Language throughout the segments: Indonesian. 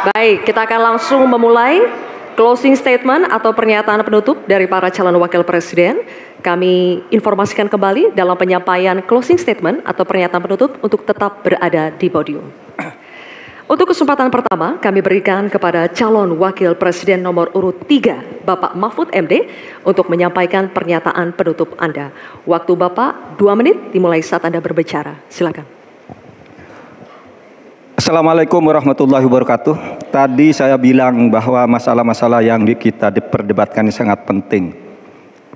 Baik, kita akan langsung memulai closing statement atau pernyataan penutup dari para calon wakil presiden. Kami informasikan kembali dalam penyampaian closing statement atau pernyataan penutup untuk tetap berada di podium. Untuk kesempatan pertama, kami berikan kepada calon wakil presiden nomor urut 3, Bapak Mahfud MD, untuk menyampaikan pernyataan penutup Anda. Waktu Bapak 2 menit dimulai saat Anda berbicara. Silakan. Assalamualaikum warahmatullahi wabarakatuh. Tadi saya bilang bahwa masalah-masalah yang kita diperdebatkan ini sangat penting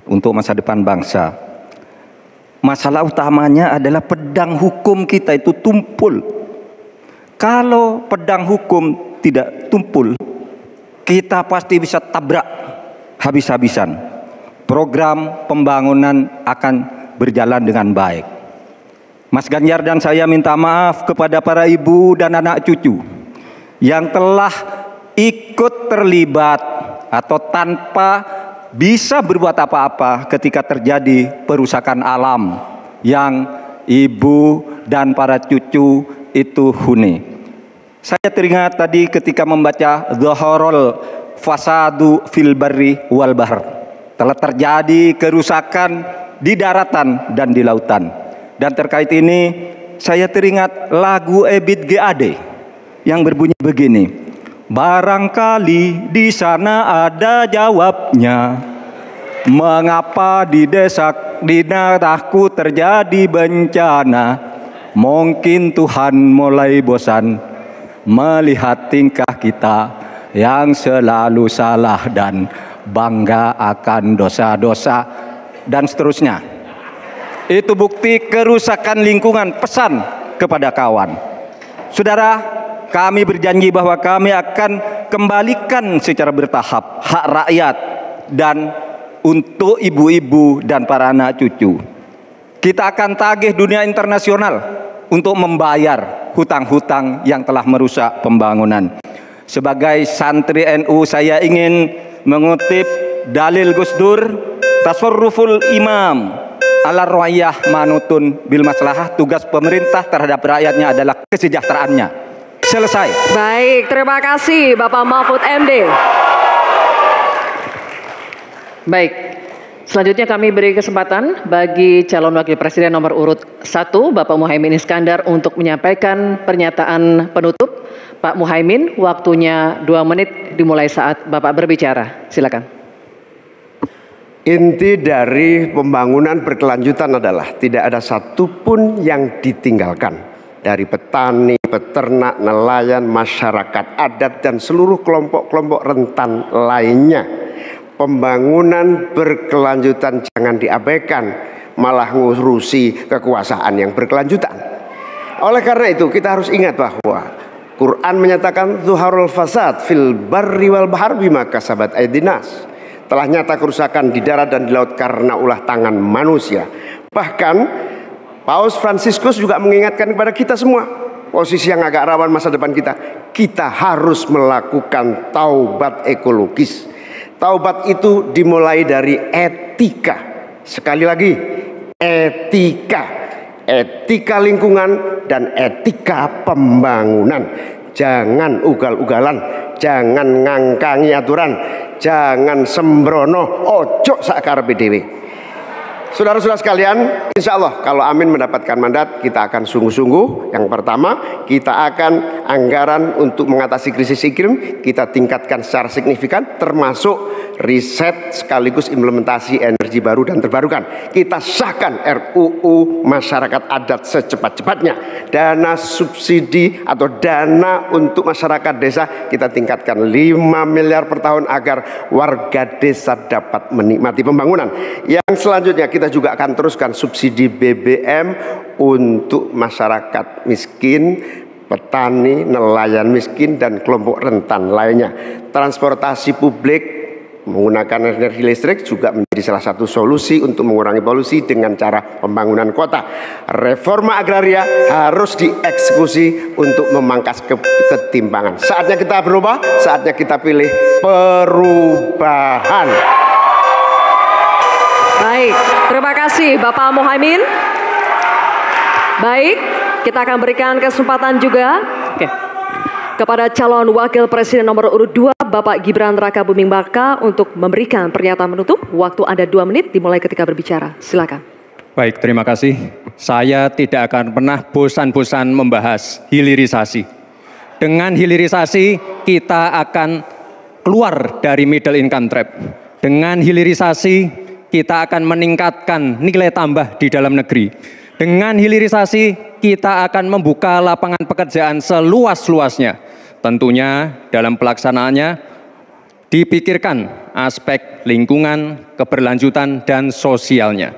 untuk masa depan bangsa. Masalah utamanya adalah pedang hukum kita itu tumpul. Kalau pedang hukum tidak tumpul, kita pasti bisa tabrak habis-habisan. Program pembangunan akan berjalan dengan baik. Mas Ganjar dan saya minta maaf kepada para ibu dan anak cucu yang telah ikut terlibat atau tanpa bisa berbuat apa-apa ketika terjadi perusakan alam yang ibu dan para cucu itu huni. Saya teringat tadi ketika membaca Dhaharul Fasadu fil Barri wal Bahr. Telah terjadi kerusakan di daratan dan di lautan. Dan terkait ini saya teringat lagu Ebit GAD yang berbunyi begini. Barangkali di sana ada jawabnya. Mengapa di daerahku terjadi bencana? Mungkin Tuhan mulai bosan melihat tingkah kita yang selalu salah dan bangga akan dosa-dosa dan seterusnya. Itu bukti kerusakan lingkungan, pesan kepada kawan. Saudara, kami berjanji bahwa kami akan kembalikan secara bertahap hak rakyat dan untuk ibu-ibu dan para anak cucu. Kita akan tagih dunia internasional untuk membayar hutang-hutang yang telah merusak pembangunan. Sebagai santri NU, saya ingin mengutip dalil Gus Dur, tasarruful imam ala royah manutun bil maslahah. Tugas pemerintah terhadap rakyatnya adalah kesejahteraannya. Selesai. Baik, terima kasih Bapak Mahfud MD. Baik, selanjutnya kami beri kesempatan bagi calon wakil presiden nomor urut 1, Bapak Muhaimin Iskandar, untuk menyampaikan pernyataan penutup. Pak Muhaimin, waktunya 2 menit dimulai saat Bapak berbicara. Silakan. Inti dari pembangunan berkelanjutan adalah tidak ada satupun yang ditinggalkan. Dari petani, peternak, nelayan, masyarakat adat, dan seluruh kelompok-kelompok rentan lainnya. Pembangunan berkelanjutan jangan diabaikan, malah ngurusi kekuasaan yang berkelanjutan. Oleh karena itu kita harus ingat bahwa Quran menyatakan Dhaharul Fasad fil Barri wal Bahr bima kasabat aydinas. Telah nyata kerusakan di darat dan di laut karena ulah tangan manusia. Bahkan Paus Fransiskus juga mengingatkan kepada kita semua, posisi yang agak rawan masa depan kita. Kita harus melakukan taubat ekologis. Taubat itu dimulai dari etika. Sekali lagi, etika. Etika lingkungan dan etika pembangunan. Jangan ugal-ugalan, jangan ngangkangi aturan, jangan sembrono, ojo sakarepe dhewe. Saudara-saudara sekalian, insya Allah kalau Amin mendapatkan mandat, kita akan sungguh-sungguh. Yang pertama, kita akan anggaran untuk mengatasi krisis iklim kita tingkatkan secara signifikan, termasuk riset sekaligus implementasi energi baru dan terbarukan. Kita sahkan RUU masyarakat adat secepat-cepatnya. Dana subsidi atau dana untuk masyarakat desa kita tingkatkan 5 miliar per tahun agar warga desa dapat menikmati pembangunan. Yang selanjutnya kita juga akan teruskan subsidi BBM untuk masyarakat miskin, petani, nelayan miskin, dan kelompok rentan lainnya. Transportasi publik menggunakan energi listrik juga menjadi salah satu solusi untuk mengurangi polusi dengan cara pembangunan kota. Reforma agraria harus dieksekusi untuk memangkas ketimpangan. Saatnya kita berubah, saatnya kita pilih perubahan. Baik, terima kasih Bapak Muhaimin. Baik, kita akan berikan kesempatan juga. Oke. kepada calon wakil presiden nomor urut 2 Bapak Gibran Rakabuming Raka untuk memberikan pernyataan menutup. Waktu Anda 2 menit dimulai ketika berbicara. Silakan. Baik, terima kasih. Saya tidak akan pernah bosan-bosan membahas hilirisasi. Dengan hilirisasi kita akan keluar dari middle income trap. Dengan hilirisasi kita akan meningkatkan nilai tambah di dalam negeri. Dengan hilirisasi kita akan membuka lapangan pekerjaan seluas-luasnya. Tentunya dalam pelaksanaannya dipikirkan aspek lingkungan, keberlanjutan, dan sosialnya.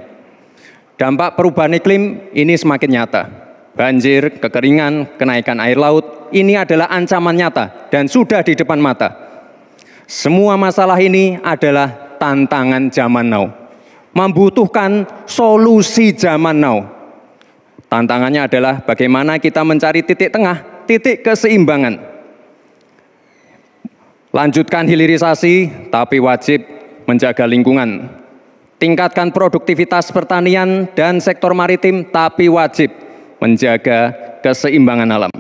Dampak perubahan iklim ini semakin nyata. Banjir, kekeringan, kenaikan air laut, ini adalah ancaman nyata dan sudah di depan mata. Semua masalah ini adalah tantangan zaman now. Membutuhkan solusi zaman now. Tantangannya adalah bagaimana kita mencari titik tengah, titik keseimbangan. Lanjutkan hilirisasi, tapi wajib menjaga lingkungan. Tingkatkan produktivitas pertanian dan sektor maritim, tapi wajib menjaga keseimbangan alam.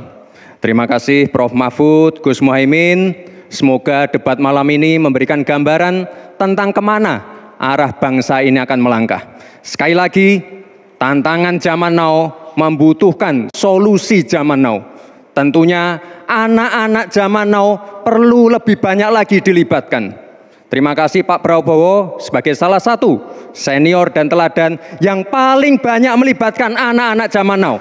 Terima kasih Prof. Mahfud, Gus Muhaimin. Semoga debat malam ini memberikan gambaran tentang kemana arah bangsa ini akan melangkah. Sekali lagi, tantangan zaman now membutuhkan solusi zaman now. Tentunya anak-anak zaman now perlu lebih banyak lagi dilibatkan. Terima kasih Pak Prabowo sebagai salah satu senior dan teladan yang paling banyak melibatkan anak-anak zaman now.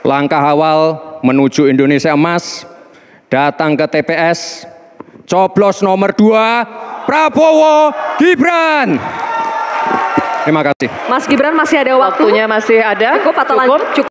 Langkah awal menuju Indonesia Emas, datang ke TPS, coblos nomor 2, Prabowo Gibran. Terima kasih. Mas Gibran masih ada waktu? Waktunya masih ada. Cukup atau cukup? cukup?